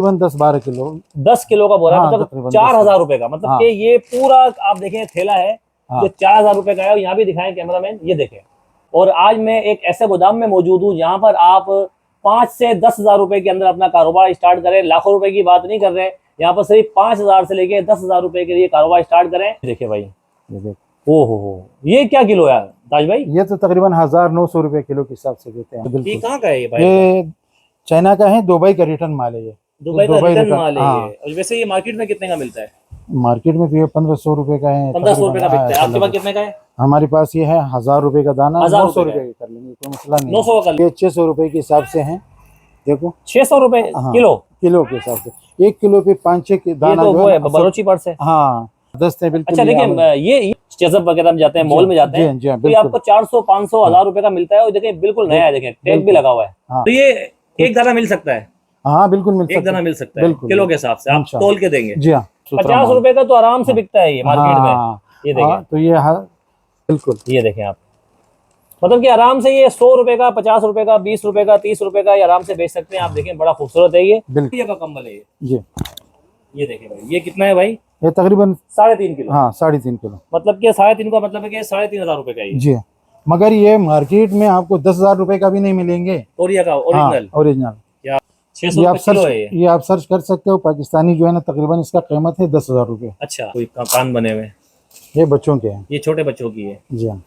10-12 kilo. 10 kilo का बोरा, हाँ, मतलब 4,000 रुपए का, मतलब कि ये पूरा आप देखें थैला है जो 4,000 रुपए का है। यहाँ भी दिखाएं कैमरामैन, ये देखें। और आज मैं एक ऐसे गोदाम में मौजूद हूँ जहाँ पर आप 5 से 10,000 रुपए के अंदर अपना कारोबार स्टार्ट करें। लाखों रुपए की बात नहीं कर रहे हैं, यहाँ पर सिर्फ 5,000 से लेके 10,000 रुपए के लिए कारोबार स्टार्ट करें। देखिए भाई, ओ हो, ये क्या किलो है ताज भाई? ये तो तकरीबन 1,900 रुपए किलो के हिसाब से देते हैं। ये कहाँ का है ये भाई? ये चाइना का है, दुबई का रिटर्न माल है ये। दुबई का रिटर्न माल है ये। और वैसे ये मार्केट में कितने का मिलता है? मार्केट में तो ये 1,500 रुपए का है। 1,500 रुपए का बिकता है। आपके पास कितने का है? हमारे पास ये है 1,000 रुपए का दाना। 900 रुपए का कर लेंगे, कोई मसला नहीं। 900 का। ये 600 रुपए के हिसाब से है। देखो 600 रुपए किलो? किलो के हिसाब से 1 किलो पे 5-6 दाना। ये तो वो है बलोची पर्स है। हाँ, 10 है बिल्कुल। अच्छा देखिए, ये चेज़अप वगैरह में जाते हैं, मॉल में जाते हैं, तो ये आपको 400, 500, 1,000 रुपए का मिलता है। और देखिए बिल्कुल नया है, देखें टैग भी लगा हुआ है। तो ये एक दाना मिल सकता है? हाँ बिल्कुल मिल सकता है। एक दाना मिल सकता है किलो के हिसाब से, आप तोल के देंगे? जी हाँ। 50 रुपए का तो आराम से बिकता है ये मार्केट में। ये देखें, तो ये बिल्कुल, ये देखें आप, मतलब कि आराम से ये 100 रुपए का, 50 रुपए का, 20 रुपए का, 30 रुपए का ये आराम से बेच सकते हैं। आप देखें बड़ा खूबसूरत है ये का कंबल है ये देखें भाई। ये कितना है भाई? ये तकरीबन 3.5 किलो। हाँ, 3.5 किलो। मतलब कि 3.5 का मतलब है कि 3,500 रुपए का ये। जी, मगर ये मार्केट में आपको 10,000 रुपए का भी नहीं मिलेंगे। कोरिया का ओरिजिनल? ओरिजिनल। 600 रुपए किलो है ये आप सर्च कर सकते हो। पाकिस्तानी जो है ना, तकरीबन इसका कीमत है 10,000 रुपए। अच्छा, कोई कान बने हुए? ये बच्चों के हैं। ये छोटे बच्चों की है? जी हाँ।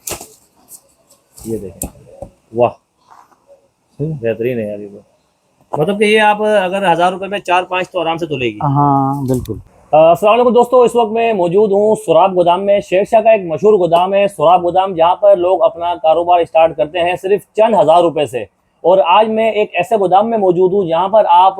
ये देखें, वाह बेहतरीन है यार ये तो। मतलब कि ये आप अगर 1,000 रुपए में 4-5 तो आराम से तुलेगी। हाँ बिल्कुल। अस्सलाम वालेकुम दोस्तों, इस वक्त मैं मौजूद हूँ सुराब गोदाम में। शेरशाह का एक मशहूर गोदाम है सुराब गोदाम, जहाँ पर लोग अपना कारोबार स्टार्ट करते हैं सिर्फ चंद 1,000 रुपए से। और आज मैं एक ऐसे गोदाम में मौजूद हूँ जहाँ पर आप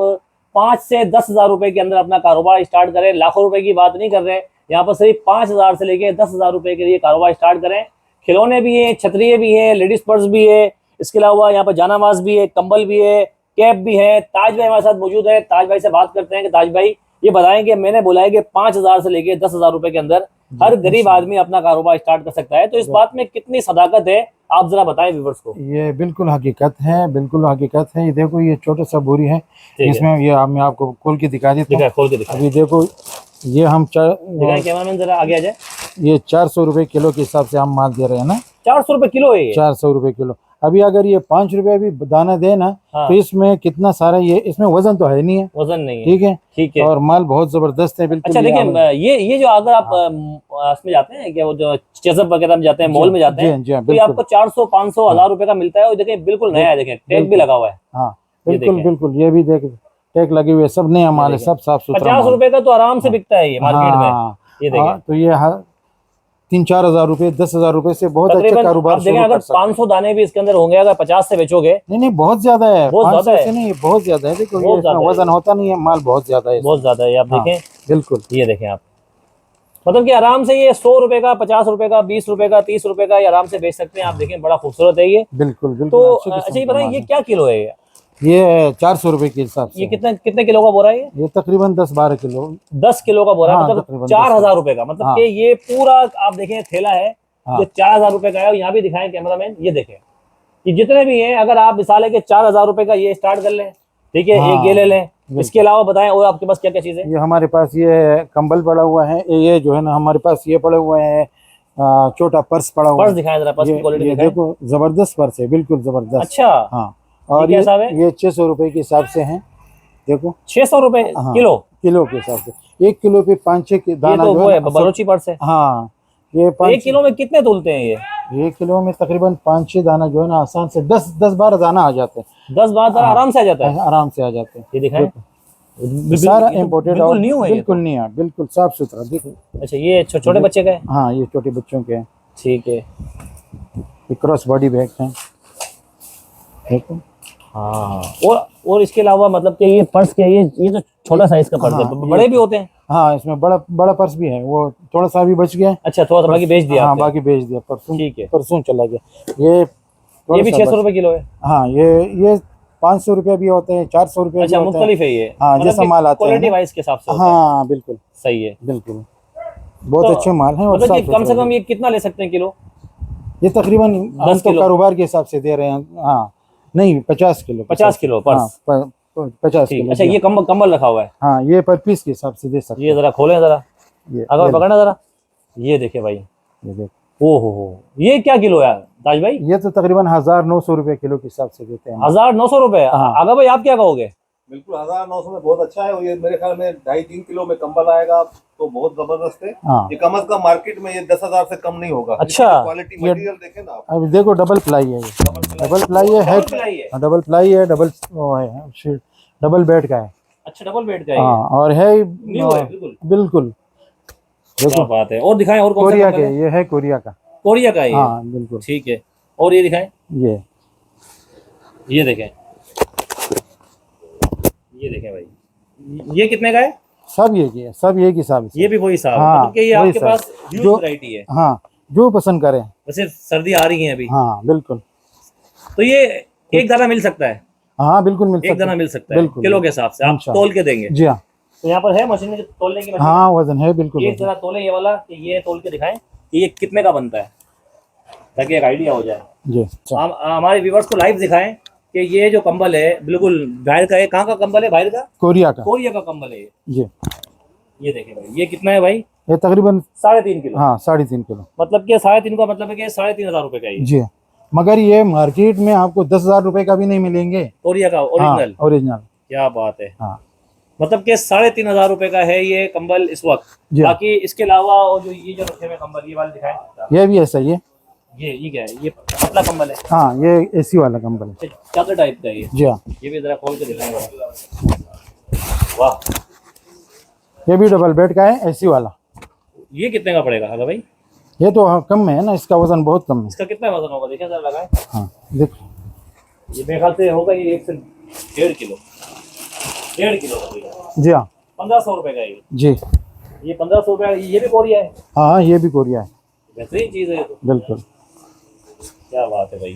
5 से 10,000 रुपए के अंदर अपना कारोबार स्टार्ट करें। लाखों रुपए की बात नहीं कर रहे हैं, यहाँ पर सिर्फ 5,000 से लेके 10,000 रुपए के लिए कारोबार स्टार्ट करें। खिलौने भी हैं, छतरिये भी हैं, लेडीज पर्स भी है, इसके अलावा यहाँ पर जानामाज भी है, कंबल भी है, कैप भी है। ताज भाई हमारे साथ मौजूद है। ताज भाई से बात करते हैं कि ताज भाई ये बताएं कि मैंने बोला है कि 5,000 से लेके 10,000 रुपए के अंदर हर गरीब आदमी अपना कारोबार स्टार्ट कर सकता है, तो इस बात में कितनी सदाकत है, आप जरा बताएं व्यूअर्स को। ये बिल्कुल हकीकत है, बिल्कुल हकीकत है। ये देखो, ये छोटा सा बोरी है, इसमें ये मैं आपको खोल के दिखा देता हूँ। खोल के दिखा। अभी देखो, ये हम कैमरामैन जरा आगे आ जाए। ये 400 रुपए किलो के हिसाब से हम माल दे रहे हैं ना। 400 रुपए किलो है ये? 400 रुपए किलो। अभी अगर ये 5 रुपए भी दाना दे ना, तो इसमें कितना सारा, ये इसमें वजन तो है नहीं है, वजन नहीं है। ठीक है। और माल बहुत जबरदस्त है बिल्कुल। अच्छा देखिए, ये जो अगर आप इसमें जाते हैं क्या, वो जो चेज़अप वगैरह में जाते हैं, मॉल में जाते हैं, तो ये आपको 400, 500, 1,000 रुपए का मिलता है। और देखिए बिल्कुल नया है, देखें टैग भी लगा हुआ है। हाँ बिल्कुल बिल्कुल, ये भी देख टैग लगे हुए, सब नया माल है, सब साफ सुथरा। 50 रुपए का तो आराम से बिकता है ये मार्केट में। ये देखिए, तो ये 3-4 हजार रुपए, 10,000 रुपए से बहुत अच्छा कारोबार शुरू कर सकते हैं। अगर 500 दाने भी इसके अंदर होंगे, अगर 50 से बेचोगे, नहीं बहुत ज्यादा है, बहुत ज्यादा है, नहीं बहुत ज्यादा है। देखो ये वजन होता नहीं है, माल बहुत ज्यादा है, बहुत ज्यादा है। आप देखें बिल्कुल, ये देखें आप, मतलब कि आराम से ये 100 रुपए का, 50 रुपए का, 20 रुपए का, 30 रुपए का ये आराम से बेच सकते हैं। आप देखें बड़ा खूबसूरत है ये। बिल्कुल बिल्कुल। तो अच्छा ये बताएं, ये क्या किलो है? ये 400 रुपए के हिसाब से। ये कितने किलो का बोरा है ये तकरीबन 10-12 किलो। 10 किलो का बोरा, मतलब 4,000 रुपए का। मतलब कि ये पूरा आप देखें थैला है जो 4,000 रुपए का है। यहाँ भी दिखाएं कैमरामैन, ये देखें, ये जितने भी हैं, अगर आप मिसाल है कि 4,000 रुपए का ये स्टार्ट कर लें, ठीक है, एक ये ले लें। इसके अलावा बताएं और आपके पास क्या क्या चीजें? ये हमारे पास ये कंबल पड़ा हुआ है, ये जो है ना हमारे पास ये पड़े हुए हैं, छोटा पर्स पड़ा हुआ है। पर्स दिखाएं जरा, पर्स की क्वालिटी दिखाएं। देखो जबरदस्त पर्स है, बिल्कुल जबरदस्त। अच्छा, हाँ। और ये 600 रुपए के हिसाब से है। देखो 600 रुपए किलो के हिसाब से। 1 किलो पे 5-6 दाना जो है बलोची पर्स है। हाँ, ये 1 किलो में कितने तुलते हैं ये? 1 किलो में तकरीबन 5-6 दाना जो है ना, आसान से 10-12 दाना आ जाते हैं। 10-12 दाना आराम से आ जाता है, आराम से आ जाते हैं। ये दिखाएं, सारा इम्पोर्टेड और न्यू है, बिल्कुल नहीं है, बिल्कुल साफ सुथरा। देखो, अच्छा ये छोटे बच्चे का है? हाँ, ये छोटे बच्चों के हैं। ठीक है, ये क्रॉस बॉडी बैग है, देखो। हाँ, और इसके अलावा मतलब कि ये पर्स के ये तो छोटा साइज का पर्स है, बड़े भी होते हैं? हाँ, इसमें बड़ा पर्स भी है, वो थोड़ा सा भी बच गया। अच्छा, थोड़ा सा बाकी बेच दिया? हाँ, बाकी बेच दिया परसों। ठीक है, परसों चला गया। ये भी 600 रुपए किलो है? हाँ, ये 500 रुपए भी होते हैं, 400 रुपए। अच्छा, मुख्तलिफ है ये? हाँ, जैसा माल आता है, क्वालिटी वाइज के हिसाब से। हाँ बिल्कुल सही है, बिल्कुल, बहुत अच्छे माल है। और कम से कम ये कितना ले सकते हैं किलो? ये तकरीबन 10 किलो कारोबार के हिसाब से दे रहे हैं। हाँ नहीं, 50 किलो। 50 kilo purse? 50 ठीक। किलो। अच्छा, ये कंबल रखा हुआ है, हाँ, ये पर पीस के हिसाब से दे सकते ये जरा खोलें जरा, हैं। अगर पकड़ना जरा, ये देखे भाई, ये देख, ओ हो, ये क्या किलो है ताज भाई? ये तो तकरीबन 1900 रुपए किलो के हिसाब से देते हैं। 1900 रुपए। हाँ। आगा भाई आप क्या कहोगे? बिल्कुल 1900 में बहुत अच्छा है। और ये मेरे ख्याल में 2.5-3 किलो में कंबल आएगा तो बहुत जबरदस्त है। हाँ, ये कम से कम मार्केट में ये 10,000 से कम नहीं होगा। अच्छा। क्वालिटी मटेरियल देखें ना आप। अब देखो डबल प्लाई है, ये डबल प्लाई है, डबल प्लाई है। डबल प्लाई है, डबल वो है शीट, डबल बेड का है। अच्छा, डबल बेड का है ये। हाँ, और है न्यू है बिल्कुल। बिल्कुल। क्या देखो बात है, और दिखाएं, और कौन सा कोरिया कंबल के, है? ये है कोरिया का। कोरिया का है ये। हाँ बिल्कुल। ठीक है, और ये दिखाएं, ये ये देखें, ये देखें भाई, ये कितने का है? सब ये की है, सब ये की साब। ये भी वही साहब, हाँ, मतलब कि ये वही आपके साहब। पास ह्यूज जो- वैरायटी है। हाँ, जो पसंद करें। वैसे सर्दी आ रही है अभी, हाँ बिल्कुल। तो ये एक दाना मिल सकता है, हाँ बिल्कुल मिल एक सकता दाना है। मिल सकता है बिल्कुल, किलो के हिसाब से, आप इंशाल्लाह। तोल के देंगे। जी हाँ। तो यहाँ पर है मशीन में तोलने की मशीन, हाँ वजन है बिल्कुल। ये वजन। जरा तोले ये वाला, कि ये तोल के दिखाएं कि ये कितने का बनता है, ताकि एक आइडिया हो जाए। जी हम हमारे व्यूवर्स को लाइव दिखाएं कि ये जो कंबल है बिल्कुल बाहर का है। कहाँ का कंबल है? बाहर का, कोरिया का। कोरिया का कंबल है ये। जी, ये देखें भाई, ये कितना है भाई? ये तकरीबन 3.5 किलो। हाँ 3.5 किलो। मतलब कि 3.5 का मतलब है कि 3,500 रुपए का ये जी, मगर ये मार्केट में आपको 10,000 रुपए का भी नहीं मिलेंगे। कोरिया का ओरिजिनल। ओरिजिनल। क्या बात है। हाँ मतलब कि 3,500 रुपए का है ये कंबल इस वक्त। जी हाँ। बाकी इसके अलावा और जो ये जो रखे हुए कंबल, ये वाले दिखाएं। ये भी ऐसा ही है। ये क्या है? ये पतला कंबल है, हाँ, ये एसी वाला कंबल है। चादर टाइप का है ये। जी हाँ। ये भी जरा खोल के दिखाएंगे। वाह, ये भी डबल बेड का है, एसी वाला। ये कितने का पड़ेगा अगर भाई? ये तो कम में है ना, इसका वजन बहुत कम है। इसका कितना वजन होगा देखिए जरा, लगाएं। हाँ देखो, ये मेरे ख्याल से होगा ये 1 से 1.5 किलो, 1.5 किलो का होगा। जी हाँ। 1,500 रुपए का ये। जी ये 1,500 रुपए, ये भी कोरिया है। हाँ, ये भी कोरिया है। बेहतरीन चीज है ये तो। बिल्कुल। क्या बात है भाई,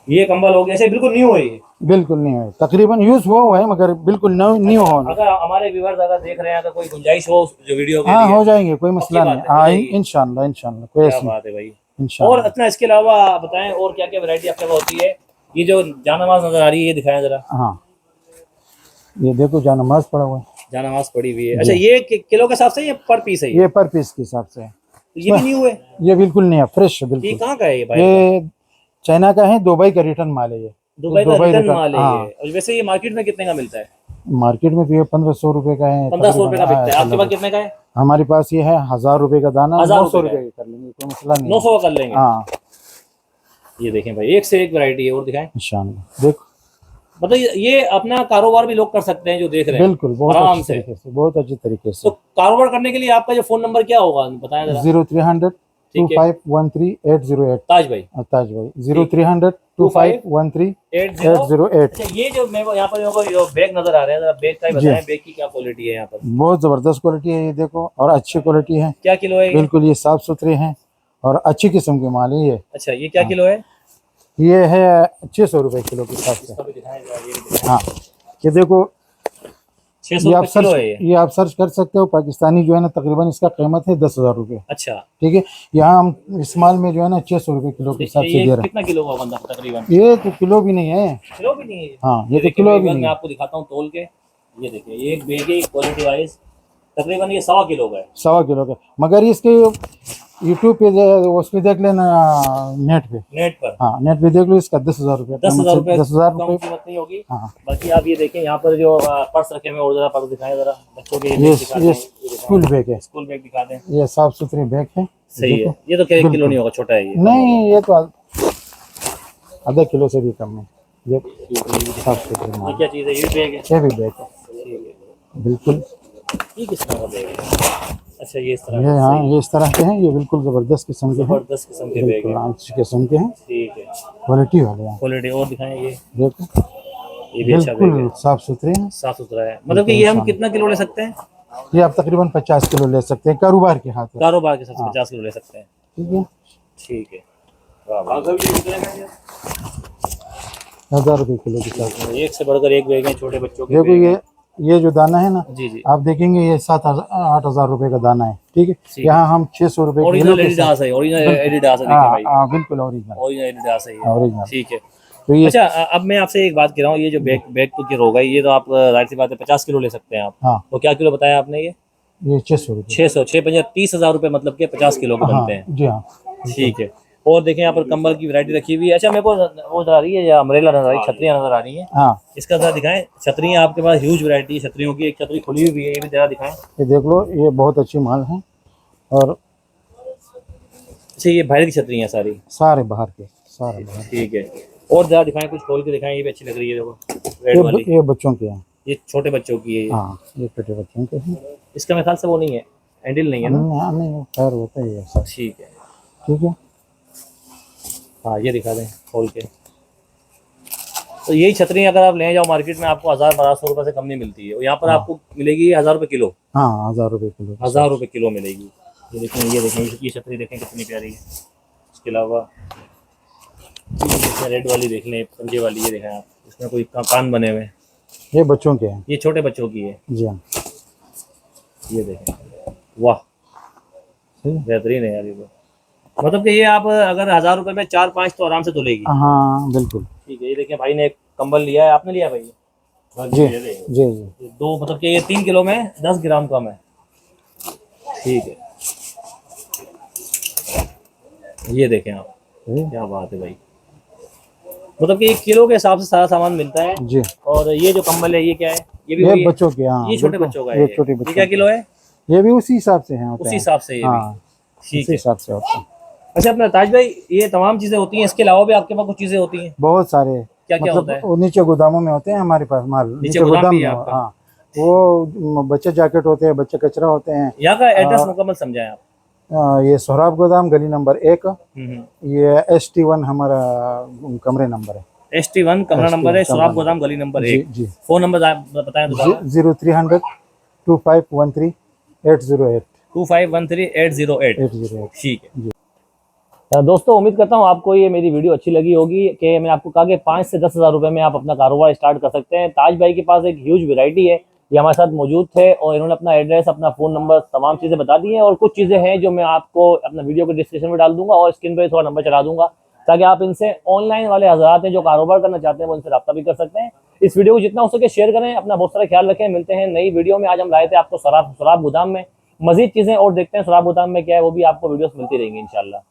ये कंबल हो गया ऐसे बिल्कुल न्यू है ये। बिल्कुल नहीं है, तकरीबन यूज हुआ है मगर बिल्कुल नहीं हुआ। अगर हमारे व्यूअर्स अगर देख रहे हैं, अगर कोई गुंजाइश हो जो वीडियो के हाँ लिए, हो जाएंगे, कोई मसला बात नहीं। है, हो हाँ जाएगी। इंशाल्लाह इंशाल्लाह, कोई क्या ऐसी बात है भाई। और इंशाल्लाह। इतना इसके अलावा बताएं और क्या क्या वैरायटी आपके पास होती है? ये जो जानमाज नजर आ रही है, ये दिखाएं जरा। हाँ, ये देखो जानमाज पड़ा हुआ है। जानमाज पड़ी हुई है। अच्छा, ये किलो के हिसाब से, ये पर पीस है? ये पर पीस के हिसाब से है। ये भी न्यू है? ये बिल्कुल नहीं है, फ्रेश है ये बिल्कुल। कहाँ का है ये भाई? ये चाइना का है, दुबई का रिटर्न माल है ये। दुबई का रिटर्न माल है हाँ। ये। और वैसे ये मार्केट में कितने का मिलता है? मार्केट में तो ये 1,500 रुपए का है। 1,500 रुपए का बिकता है। आपके पास तकरीबन। कितने का है? हमारे पास ये है 1,000 रुपए का दाना, 1,000 900 रुपए का रुपए का कर लेंगे, कोई मसला नहीं है। 900 का कर लेंगे। हाँ ये देखें भाई, एक से एक वैरायटी है। और दिखाएं। इंशाल्लाह। देखो मतलब ये अपना कारोबार भी लोग कर सकते हैं जो देख रहे हैं बिल्कुल, बहुत आराम अच्छी से। तरीके से, बहुत अच्छी तरीके तो से। कारोबार करने के लिए आपका जो फोन नंबर क्या होगा बताएं जरा 0300 ठीक है। 2513 ताज भाई। ताज भाई 0300 2513 80। 808। अच्छा, ये जो मेरे को यहाँ पर मेरे को जो बैग नजर आ रहे हैं, जरा बैग का ही जी। बताएं, बैग की क्या क्वालिटी है यहाँ पर? बहुत जबरदस्त क्वालिटी है ये, देखो, और अच्छी क्वालिटी है क्या किलो है ये? बिल्कुल। ये साफ सुथरे हैं और अच्छी किस्म के माल है ये। अच्छा, ये क्या किलो है? ये है 600 रुपए किलो के हिसाब से। इसका भी दिखाएं जरा, ये भी दिखाएं। हाँ, ये देखो, 600 ये आप रुपए किलो है ये। ये आप सर्च कर सकते हो। पाकिस्तानी जो है ना, तकरीबन इसका कीमत है 10,000 रुपये। अच्छा, ठीक है, यहाँ हम इस माल में जो है ना 600 रुपए किलो के हिसाब से ये दे रहे कितना किलो का बंदा तकरीबन? हैं। ये तो किलो भी नहीं है। किलो भी नहीं है ये? हाँ, ये तो देखिए किलो मैं भी एक बार नहीं मैं है। आपको दिखाता हूँ तोल के। ये देखिए, ये एक बैग है क्वालिटी वाइज, तकरीबन ये 1.25 किलो का है। 1.25 किलो का, मगर इसके यूट्यूब पे उस पे देख लेना, नेट पे। नेट पर हाँ, नेट पे देख लो, इसका 10,000 रुपये। 10,000 रुपए 10,000 कम रुपये। कीमत नहीं होगी। हाँ, बाकी आप ये देखें, यहाँ पर जो पर्स रखे हुए हैं, और जरा पर्स दिखाएं जरा बच्चों के। ये बैग दिखा दें, ये ये दिखाएं। स्कूल बैग है। स्कूल बैग दिखा दें। ये साफ सुथरे बैग है। सही है। देखो। ये तो क्या 1 किलो नहीं होगा, छोटा है ये। नहीं, ये तो आधा किलो से भी कम है। ये साफ सुथरे ये माल। क्या चीज़ है? ये बैग है। ये भी बैग है ठीक है। बिल्कुल। ये किस तरह का बैग है? अच्छा, ये इस तरह ये का। हाँ, ये इस तरह के हैं। ये बिल्कुल जबरदस्त किस्म के हैं, जबरदस्त किस्म के बैग बिल्कुल है। अच्छी किस्म के हैं, ठीक है, क्वालिटी वाले हैं। क्वालिटी। और दिखाएं ये। देखो, ये भी अच्छा बैग है, बिल्कुल साफ सुथरे हैं। साफ सुथरा है। मतलब कि ये हम कितना किलो ले सकते हैं? ये आप तकरीबन 50 किलो ले सकते हैं, कारोबार के हाथ है। कारोबार के हिसाब से 50 किलो ले सकते हैं। ठीक है, ठीक है। वाह वाह। 1,000 रुपये किलो के साथ। एक से बढ़कर एक बैग है छोटे बच्चों के। देखो, बैग हैं। ये जो दाना है ना, जी जी, आप देखेंगे ये 7,000-8,000 रुपए का दाना है। ठीक है, यहाँ हम 600 रुपए किलो ओरिजिनल के साथ। एडिडास है, ओरिजिनल एडिडास है। देखिए हाँ भाई, हाँ, बिल्कुल ओरिजिनल ओरिजिनल एडिडास है ये। ओरिजिनल। ठीक है। तो ये अच्छा अब मैं आपसे एक बात कह रहा हूँ, ये जो बैग तो गिर होगा, ये तो आप जाहिर सी बात है 50 किलो ले सकते हैं आप। हाँ तो क्या किलो बताया आपने ये? 600 रुपये। 600, 6 30,000 रुपये, मतलब के 50 किलो के हाँ बनते हैं। जी हाँ। ठीक है। और देखें यहाँ पर कंबल की वैरायटी रखी हुई है। अच्छा मेरे को वो नजर आ रही है, या अम्ब्रेला नजर आ रही है, छतरियाँ नजर आ रही हैं। हाँ इसका जरा दिखाएं, छतरियाँ आपके पास ह्यूज वैरायटी छतरियों की, एक छतरी खुली हुई है, ये भी जरा दिखाएं। ये देख लो, ये बहुत अच्छी माल है और अच्छा ये बाहर की छतरी हैं सारी? सारे बाहर के, सारे बाहर। ठीक है। और जरा दिखाएं, कुछ खोल के दिखाएं, ये भी अच्छी लग रही है, देखो रेड वाली। ये बच्चों के हैं। ये छोटे बच्चों की है ये। हाँ ये छोटे बच्चों के हैं। इसका मेरे ख्याल से वो नहीं है, हैंडल नहीं है ना? हाँ नहीं, खैर होता ही है ऐसा। ठीक है। ठीक है। हाँ ये दिखा दें खोल के। तो यही छतरी अगर आप ले जाओ मार्केट में, आपको 1000-1200 रुपये से कम नहीं मिलती है, और यहाँ पर आपको मिलेगी 1000 रुपये किलो। हाँ 1000 रुपये किलो। 1000 रुपये किलो मिलेगी। ये देखें, ये देखें, ये छतरी देखें कितनी प्यारी है। इसके अलावा रेड वाली देख लें, पंजे वाली, ये देखें आप, इसमें कोई कान बने हुए हैं। ये बच्चों के हैं। ये छोटे बच्चों की है। जी हाँ। ये देखें, वाह सही। बेहतरीन है यार ये तो। मतलब कि ये आप अगर 1000 रुपये में 4-5 तो आराम से धुलेगी। हाँ बिल्कुल। ठीक है। ये देखिए भाई ने एक कंबल लिया है, आपने लिया भाई? जी जी जी। ये दो, मतलब कि ये 3 किलो में 10 ग्राम कम है। ठीक है। ये देखें आप, सही। क्या बात है भाई। मतलब कि 1 किलो के हिसाब से सारा सामान मिलता है। जी। और ये जो कंबल है ये क्या है? ये भी ये वही है? बच्चों के। हाँ ये छोटे बिल्कुल। बच्चों का है। ये छोटे ये बच्चों क्या के। किलो है? ये भी उसी हिसाब से हैं, होते उसी हैं। हिसाब से ये भी। हाँ ठीक उसी है। हिसाब से होते हैं। अच्छा अपना ताज भाई, ये तमाम चीजें होती हैं, इसके अलावा भी आपके पास कुछ चीजें होती हैं? बहुत सारे। क्या क्या होता है? वो नीचे गोदामों में होते हैं हमारे पास माल। नीचे गोदाम भी है में। आपका? हाँ वो बच्चे जैकेट होते हैं, बच्चे कचरा होते हैं। यहाँ का एड्रेस मुकम्मल समझाएं आप। ये सोहराब गोदाम गली नंबर 1। हम्म। ये ST1 हमारा कमरे नंबर है। ST1 कमरा नंबर है, कमरा सोराब नंबर। गोदाम गली नंबर जी 1। जी। फोन नंबर आप बताएं दोबारा। 0300 2513 808 2513-808। 808। ठीक है। दोस्तों उम्मीद करता हूँ आपको ये मेरी वीडियो अच्छी लगी होगी, कि मैंने आपको कहा कि 5 से 10 हज़ार रुपये में आप अपना कारोबार स्टार्ट कर सकते हैं। ताज भाई के पास एक ह्यूज वैरायटी है, ये हमारे साथ मौजूद थे, और इन्होंने अपना एड्रेस, अपना फ़ोन नंबर, तमाम चीज़ें बता दी हैं। और कुछ चीज़ें हैं जो मैं आपको अपना वीडियो के डिस्क्रिप्शन में डाल दूंगा, और स्क्रीन पर थोड़ा नंबर चला दूंगा, ताकि आप इनसे ऑनलाइन वाले हज़रात हैं जो कारोबार करना चाहते हैं वो इनसे रब्ता भी कर सकते हैं। इस वीडियो को जितना हो सके शेयर करें। अपना बहुत सारा ख्याल रखें। मिलते हैं नई वीडियो में। आज हम लाए थे आपको सोराब गोदाम में। मजीद चीज़ें और देखते हैं सोराब गोदाम में क्या है, वो भी आपको वीडियोस मिलती रहेंगी इंशाल्लाह।